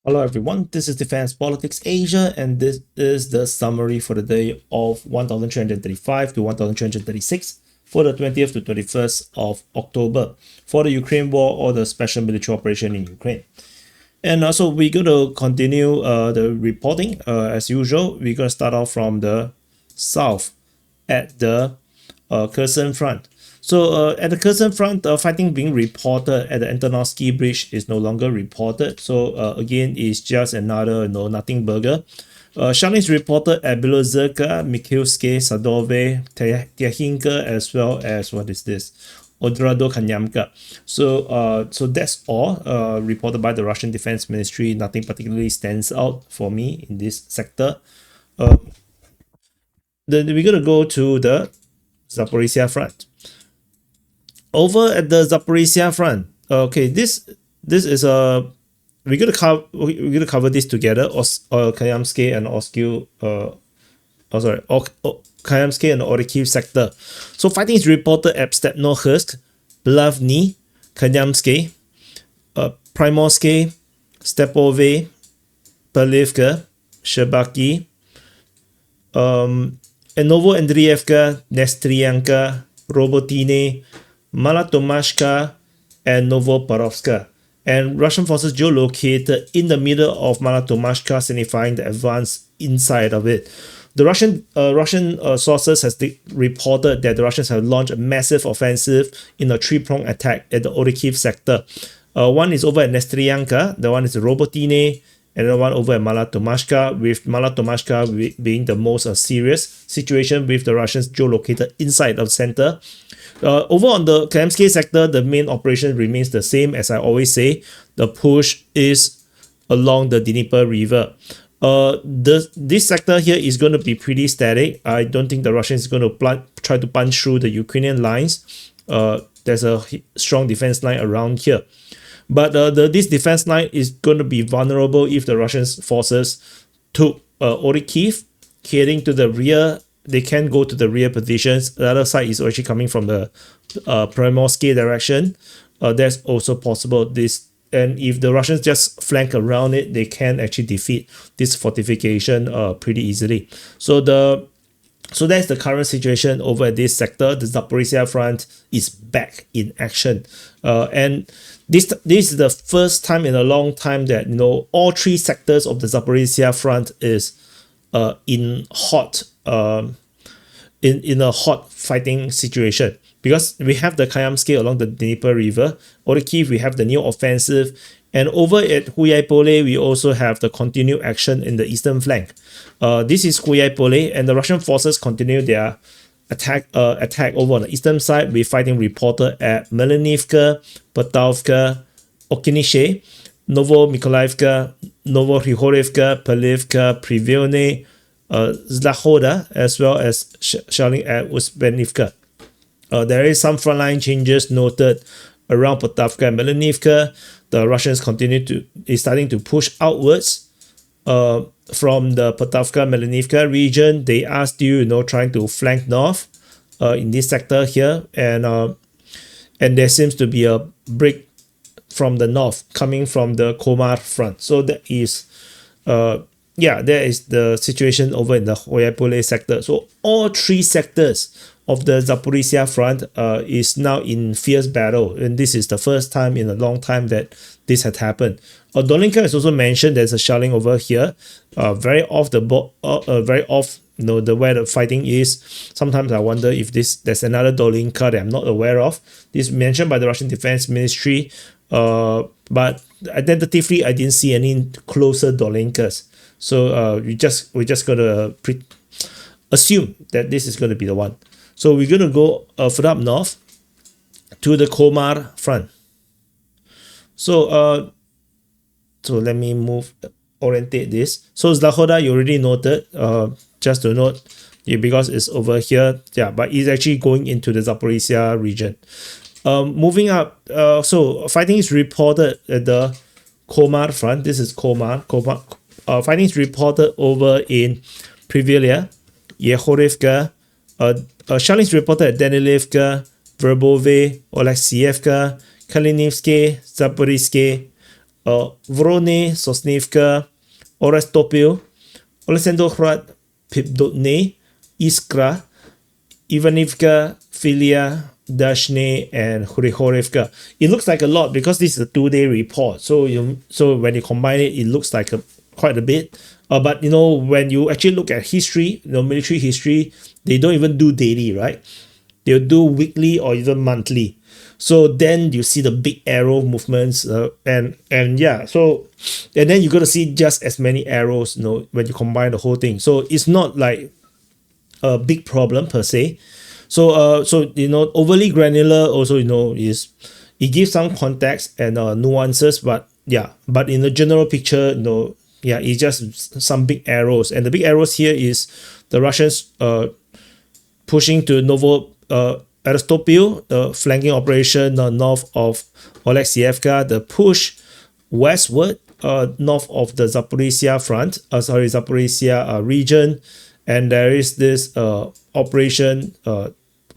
Hello everyone, this is Defense Politics Asia and this is the summary for the day of 1335 to 1336 for the 20th to 21st of October for the Ukraine war or the special military operation in Ukraine. And also we're going to continue the reporting as usual. We're going to start off from the south at the Kherson front. So at the Kherson front, fighting being reported at the Antonovsky Bridge is no longer reported. So again, it's just another nothing burger. Shelling is reported at Belozerka, Mikhailske, Sadove, Tyahinka, as well as what is this? Odrado Kanyamka. So that's all reported by the Russian Defense Ministry. Nothing particularly stands out for me in this sector. Then we're gonna go to the Zaporizhzhia front. Over at the Zaporizhzhia front, okay, this is a we're gonna cover this together. Kayamsky and Oskil, Kayamsky and Orikhiv sector. So fighting is reported at Stepnohursk, Blavny, Kayamsky, Primorsky, Stepove, Palivka, Shebaki, Novo Andrievka, Nestrianka, Robotine, Malatomashka, and Novoparovska. And Russian forces geolocated in the middle of Malatomashka, signifying the advance inside of it. The Russian sources has reported that the Russians have launched a massive offensive in a three-pronged attack at the Orikhiv sector. One is over at Nestrianka, the one is Robotine, and the one over at Malatomashka, with Malatomashka being the most serious situation with the Russians geolocated inside of the center. Over on the Kayamsky sector, the main operation remains the same. As I always say, the push is along the Dnieper River. This sector here is going to be pretty static. I don't think the Russians is going to try to punch through the Ukrainian lines. There's a strong defense line around here. But this defense line is going to be vulnerable if the Russian forces took Orikhiv, heading to the rear. They can go to the rear positions. The other side is actually coming from the Primorsky direction. That's also possible. And if the Russians just flank around it, they can actually defeat this fortification pretty easily. So that's the current situation over at this sector. The Zaporizhzhia front is back in action, and this is the first time in a long time that all three sectors of the Zaporizhzhia front is in a hot fighting situation, because we have the Kayamsky along the Dnieper River, Orikhiv we have the new offensive, and over at Huyaipole we also have the continued action in the eastern flank. This is Huyaipole, and the Russian forces continue their attack over on the eastern side, with fighting reported at Melanivka, Potavka, Okinishe, Novomykolaivka, Novorihorivka, Palivka, Privilny, Zlahoda, as well as shelling at Uspenivka. There is some frontline changes noted around Potavka and Melanivka. The Russians is starting to push outwards from the Potavka-Melanivka region. They are still trying to flank north in this sector here, and there seems to be a break from the north coming from the Komar front. So that is there is the situation over in the Huyaipole sector. So all three sectors of the Zaporizhzhia front is now in fierce battle, and this is the first time in a long time that this had happened. Dolinka is also mentioned. There's a shelling over here, very off the very off the where the fighting is. Sometimes I wonder if there's another Dolinka that I'm not aware of. This is mentioned by the Russian Defense Ministry, but identitatively I didn't see any closer Dolinkas. So we just gotta assume that this is gonna be the one. So we're gonna go further up north to the Komar front. So let me orientate this. So Zlahoda, you already noted. Just to note, because it's over here. Yeah, but it's actually going into the Zaporizhzhia region. Moving up. So fighting is reported at the Komar front. This is Komar. Fighting is reported over in Privilya, Yehorivka. Shelling is reported at Danilivka, Verbove, Oleksievka, Kalinivske, Zaporizhzhia, Vrone, Sosnivka, Orestopil, Olesendokhrad, Pipdotne, Iskra, Ivanivka, Filia, Dashne, and Hrihorivka. It looks like a lot because this is a 2-day report. So when you combine it, it looks like quite a bit. But when you actually look at history, military history, they don't even do daily, right? They'll do weekly or even monthly. So then you see the big arrow movements, and then you're gonna see just as many arrows, when you combine the whole thing. So it's not like a big problem per se. So overly granular also, is it gives some context and nuances, but in the general picture, it's just some big arrows, and the big arrows here is the Russians pushing to Aristopil, the flanking operation north of Oleksievka, the push westward north of the Zaporizhzhia Zaporizhzhia region, and there is this operation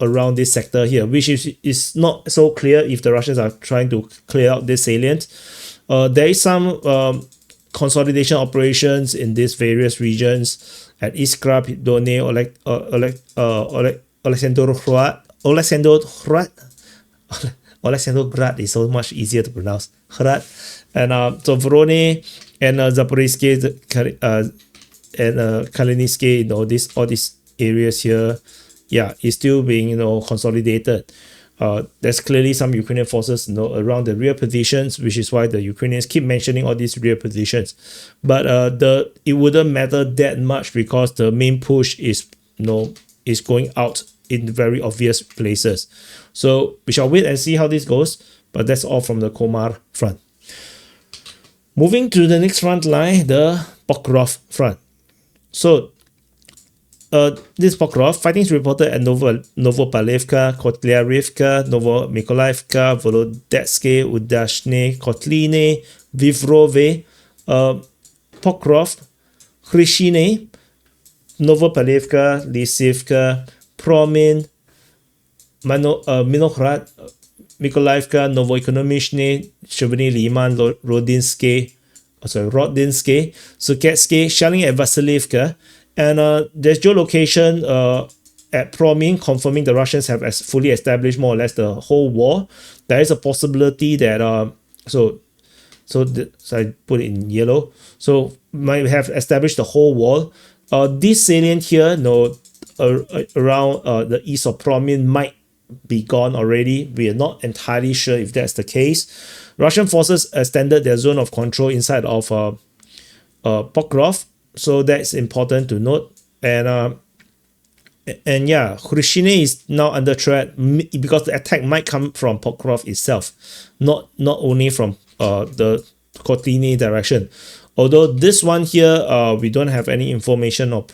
around this sector here, which is not so clear if the Russians are trying to clear out this salient. There is some consolidation operations in these various regions at Iskra, Pidone, Oleksandrograd is so much easier to pronounce. Hrad, and so Vorone and Zaporizhzhia and Kalininsky, all these areas here, is still being consolidated. There's clearly some Ukrainian forces around the rear positions, which is why the Ukrainians keep mentioning all these rear positions. But it wouldn't matter that much because the main push is going out in very obvious places. So we shall wait and see how this goes. But that's all from the Komar front. Moving to the next front line, the Pokrov front. So this Pokrov, fighting is reported at Novopalevka, Kotlyarivka, Novomykolaivka, Volodetske, Udashne, Kotline, Vivrove, Pokrov, Khrishine, Novopalevka, Lisivka, Promin, Minokhrad, Mykolaivka, Novoekonomichne, Chevny Liman, Rodinske, Suketske, shelling at Vasilivka, and there's geolocation at Promin, confirming the Russians have fully established more or less the whole wall. There is a possibility that so I put it in yellow. So might have established the whole wall. This salient here, around the east of Promin might be gone already. We are not entirely sure if that's the case. Russian forces extended their zone of control inside of Pokrov, so that's important to note. And Khrishine is now under threat because the attack might come from Pokrov itself, not only from the Kotline direction. Although this one here, we don't have any information or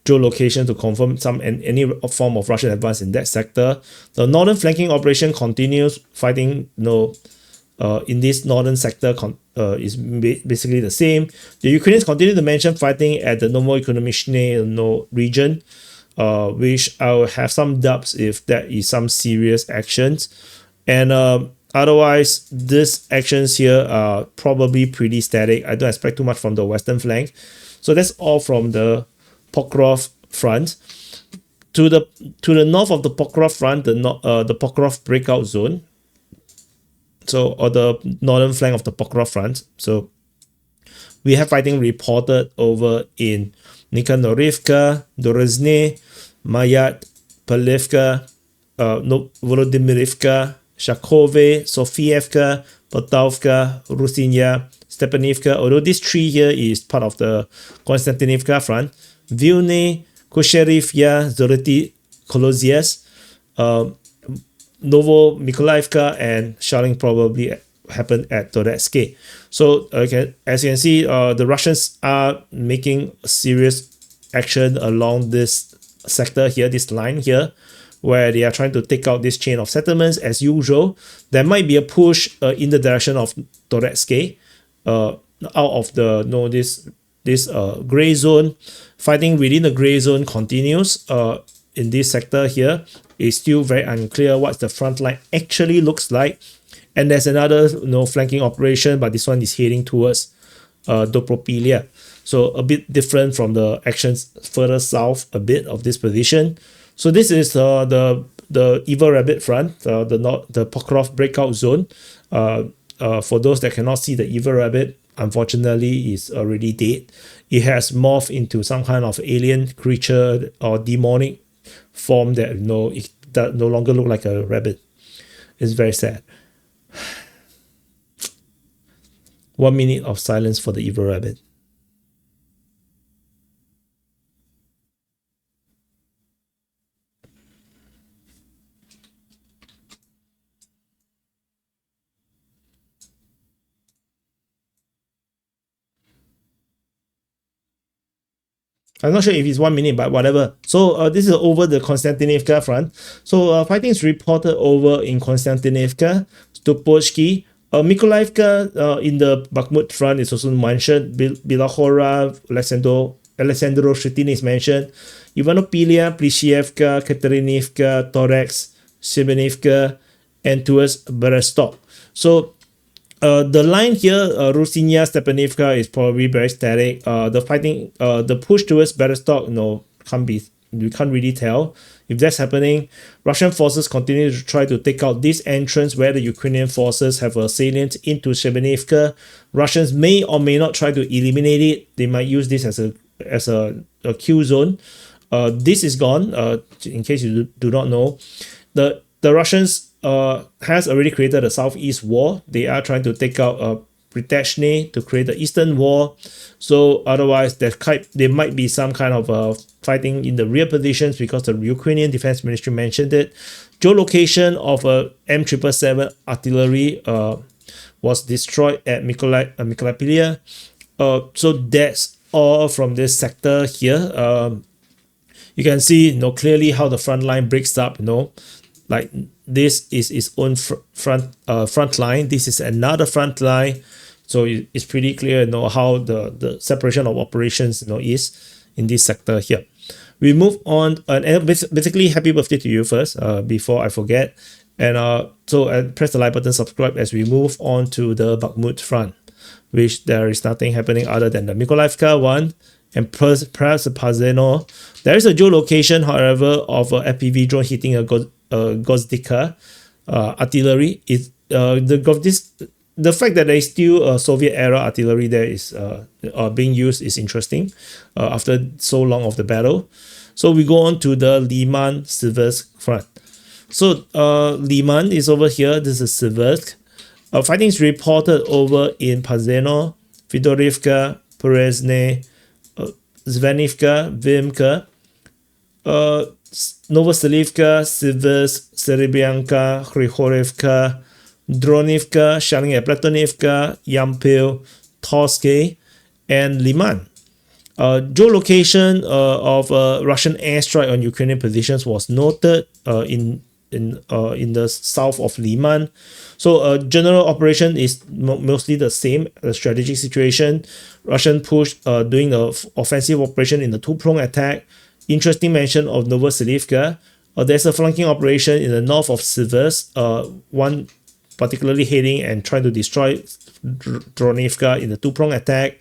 geolocation to confirm any form of Russian advance in that sector. The northern flanking operation continues. Fighting in this northern sector is basically the same. The Ukrainians continue to mention fighting at the Novoekonomichne region, which I will have some doubts if that is some serious actions. And otherwise, these actions here are probably pretty static. I don't expect too much from the western flank. So that's all from the Pokrov front. To the north of the Pokrov front, the Pokrov breakout zone. So, or the northern flank of the Pokrov front. So we have fighting reported over in Nikhanorivka, Dorozhne, Mayat, Palivka, Volodymyrivka, Shakove, Sofievka, Poltavka, Rusinya, Stepanivka. Although this tree here is part of the Konstantinivka front. Vilny, Kusherivya, Zority, Kolozies, Novomykolaivka, and shelling probably happened at Toretske. So as you can see, the Russians are making serious action along this sector here, this line here, where they are trying to take out this chain of settlements as usual. There might be a push in the direction of Toretske, out of the this gray zone. Fighting within the gray zone continues in this sector here. It's still very unclear what the front line actually looks like. And there's another flanking operation, but this one is heading towards Dobropilya. So a bit different from the actions further south a bit of this position. So this is the Evil Rabbit front, the Pokrov breakout zone. For those that cannot see, the Evil Rabbit unfortunately is already dead. It has morphed into some kind of alien creature or demonic form that it does no longer look like a rabbit. It's very sad. 1 minute of silence for the Evil Rabbit. I'm not sure if it's 1 minute, but whatever. So this is over the Konstantinivka front. So fighting is reported over in Konstantinivka, Stupochki, Mykolaievka in the Bakhmut front is also mentioned. Bilakhora, Alexandro Shchetin is mentioned. Ivanopilia, Plishevka, Katerinivka, Torex, Semenivka, and towards Berestov. So the line here, Rusinya, Stepanivka is probably very static. The push towards Berestov, we can't really tell if that's happening. Russian forces continue to try to take out this entrance where the Ukrainian forces have a salient into Semenivka. Russians may or may not try to eliminate it. They might use this as a kill zone. This is gone. In case you do not know, the Russians has already created a southeast wall. They are trying to take out Pritechny to create the eastern wall. So otherwise, there might be some kind of fighting in the rear positions because the Ukrainian Defense Ministry mentioned it. Geolocation of a M777 artillery was destroyed at Mykolaievka. So that's all from this sector here. You can see clearly how the front line breaks up. Like this is its own front line. This is another front line. So it's pretty clear how the separation of operations is in this sector here. We move on, and basically happy birthday to you first before I forget. And so press the like button, subscribe as we move on to the Bakhmut front, which there is nothing happening other than the Mykolaievka one and perhaps the Pazeno. There is a geolocation, however, of a FPV drone hitting a Gozdika artillery. The fact that there is still Soviet era artillery there is being used is interesting after so long of the battle. So we go on to the Liman Siversk front. So Liman is over here. This is Siversk. Fighting is reported over in Pazeno, Fedorivka, Perezhne, Zvenivka, Vimka, Novoselivka, Siversk, Serebianka, Krihorivka, Dronivka, Shalinga, Platonivka, Yampil, Torske, and Liman. Geolocation of Russian airstrike on Ukrainian positions was noted in the south of Liman. So general operation is mostly the same. The strategic situation, Russian push doing the offensive operation in the two-pronged attack. Interesting mention of Novoselivka. There's a flanking operation in the north of Siversk, one particularly heading and trying to destroy Dronivka in the two-pronged attack.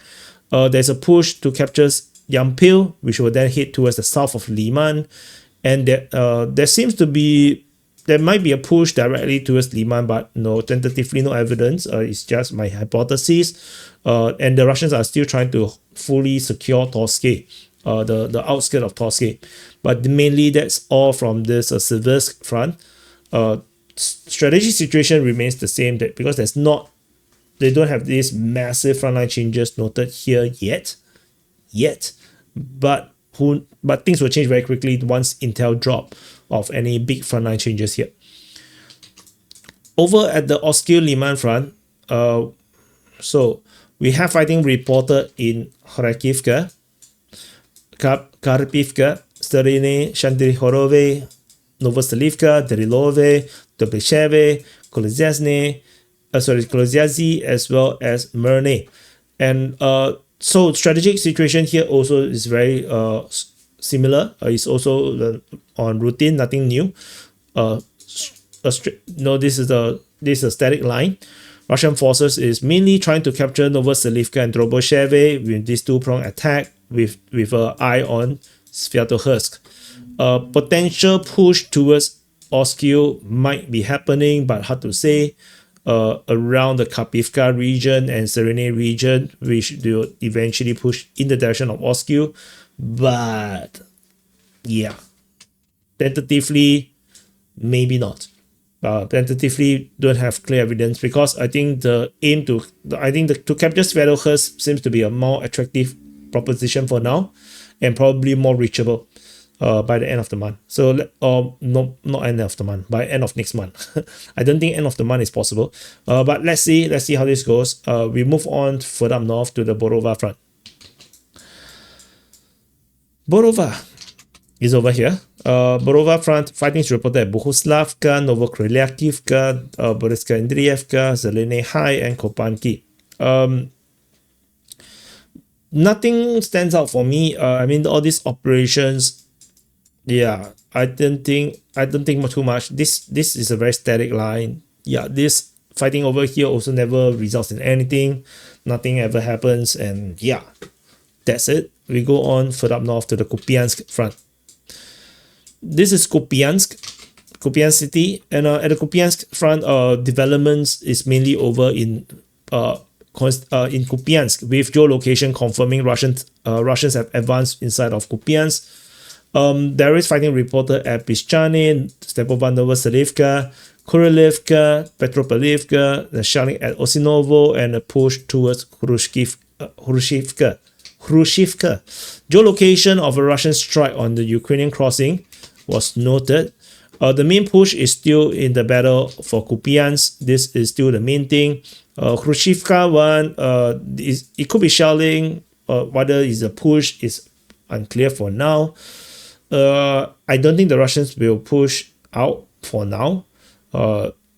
There's a push to capture Yampil, which will then head towards the south of Liman. And there might be a push directly towards Liman, but tentatively no evidence. It's just my hypothesis. And the Russians are still trying to fully secure Torske, the outskirts of Torske. But mainly that's all from this Siversk front. Strategic situation remains the same because they don't have these massive frontline changes noted here yet. But things will change very quickly once intel drop of any big frontline changes here. Over at the Oskil Liman front, so we have fighting reported in Kharkivka, Karpivka, Starine, Shandrihorove, Novoselivka, Darilove, Dobrysheve, Kolozyazy, as well as Merne. And so strategic situation here also is very similar. It's also on routine, nothing new. This is the this is a static line. Russian forces is mainly trying to capture Novoselivka and Drobosheve with this two-pronged attack with an eye on Sviatohursk. A potential push towards Oskil might be happening, but hard to say. Around the Kapivka region and Serene region, which will eventually push in the direction of Oskil. But yeah, tentatively, maybe not. Tentatively don't have clear evidence, because I think to capture Sviatohursk seems to be a more attractive proposition for now, and probably more reachable by the end of the month. So no, not end of the month, by end of next month. I don't think end of the month is possible. But let's see how this goes. We move on further up north to the Borova front. Borova is over here. Borova front, fighting is reported at Bohuslavka, Novokrylyakivka, Boryska Andrievka, Zelene High, and Kopanki. Nothing stands out for me. I mean, all these operations, yeah, I don't think too much. This is a very static line. Yeah, this fighting over here also never results in anything. Nothing ever happens, and yeah, that's it. We go on further up north to the Kupiansk front. This is Kupiansk city, and at the Kupiansk front, developments is mainly over in Kupiansk, with geolocation confirming Russians have advanced inside of Kupiansk. There is fighting reported at Pischany, Stepova Novoselivka, Kurylivka, Petropavlivka, the shelling at Osinovo, and a push towards Hrushivka. Geolocation of a Russian strike on the Ukrainian crossing was noted. The main push is still in the battle for Kupiansk. This is still the main thing. Hrushivka one, it could be shelling. Whether it's a push is unclear for now. I don't think the Russians will push out for now.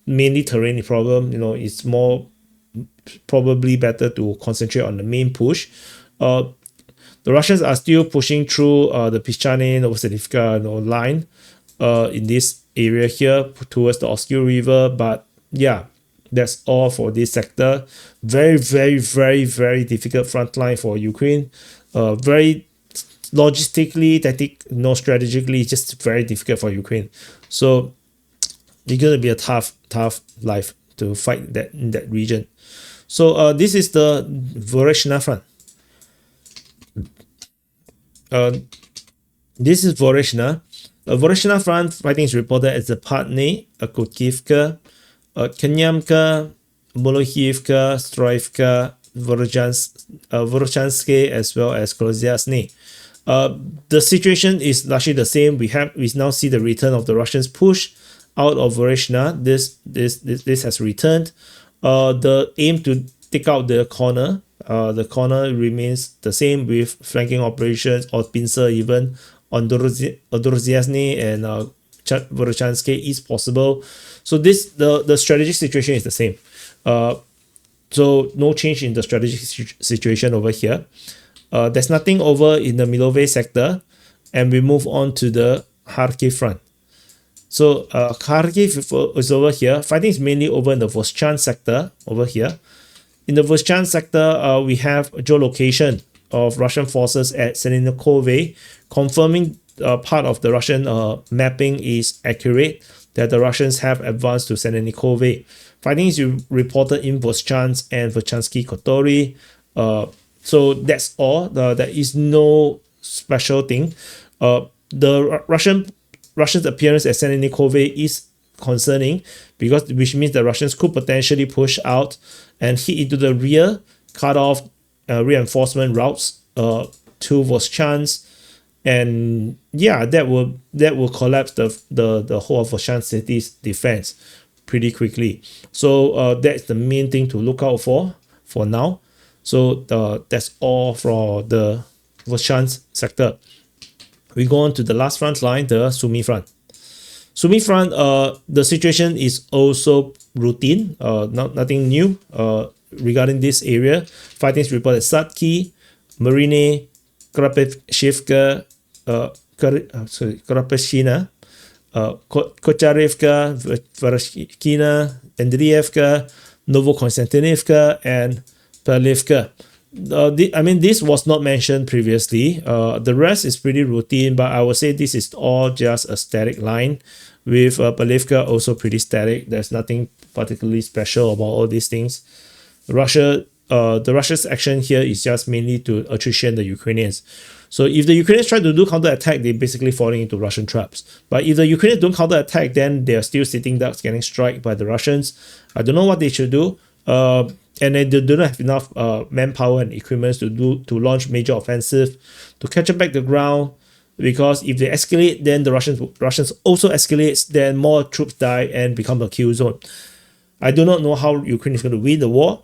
Mainly terrain problem. It's more probably better to concentrate on the main push. The Russians are still pushing through the Pischany Novoselivka line in this area here towards the Oskil River. But yeah, that's all for this sector. Very, very, very, very difficult front line for Ukraine. Very logistically, strategically, just very difficult for Ukraine. So it's going to be a tough life to fight in that region. So this is the Voreshna front. This is Voreshna. Voreshna front fighting is reported as Zapadny, Kutkivka, Kenyamka, Molokhivka, Stroivka, Vorochanske, as well as Krozyasny. The situation is largely the same. We now see the return of the Russians' push out of Voreshna. This has returned. The aim to take out the corner. The corner remains the same, with flanking operations or pincer even on Dorozhiazny and Vorochanske is possible. So the strategic situation is the same. So no change in the strategic situation over here. There's nothing over in the Milove sector, and we move on to the Kharkiv front. So Kharkiv is over here. Fighting is mainly over in the Voschan sector over here. In the Voschan sector, we have geolocation of Russian forces at Selennikove, confirming part of the Russian mapping is accurate, that the Russians have advanced to Selennikove. Fighting is reported in Voschansk and Vochansky Kotori. So that's all. There is no special thing. The Russians' appearance at Selennikove is concerning, which means the Russians could potentially push out and hit into the rear, cut off reinforcement routes to Voschansk, and yeah, that will collapse the whole of Voschansk city's defense pretty quickly. So that's the main thing to look out for now. So that's all for the Voschansk sector. We go on to the last front line, the Sumy front. Sumy front, the situation is also routine, nothing new regarding this area. Fighting is reported at Satki, Marine, Krapeshivka, Krapeshina, Kocharevka, Varashkina, Andriivka, Novokonstantinivka, and Perlivka. I mean, this was not mentioned previously. The rest is pretty routine, but I would say this is all just a static line, with Perlivka also pretty static. There's nothing particularly special about all these things. The Russia's action here is just mainly to attrition the Ukrainians. So if the Ukrainians try to do counterattack, they're basically falling into Russian traps. But if the Ukrainians don't counterattack, then they're still sitting ducks getting struck by the Russians. I don't know what they should do. And they do not have enough manpower and equipment to launch major offensive, to capture back the ground. Because if they escalate, then the Russians also escalates, then more troops die and become a kill zone. I do not know how Ukraine is going to win the war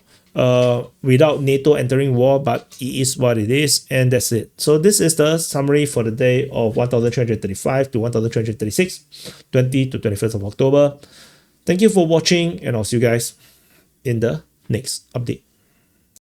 without NATO entering war, but it is what it is, and that's it. So this is the summary for the day of 1335 to 1336, 20 to 21st of October. Thank you for watching, and I'll see you guys in the next update.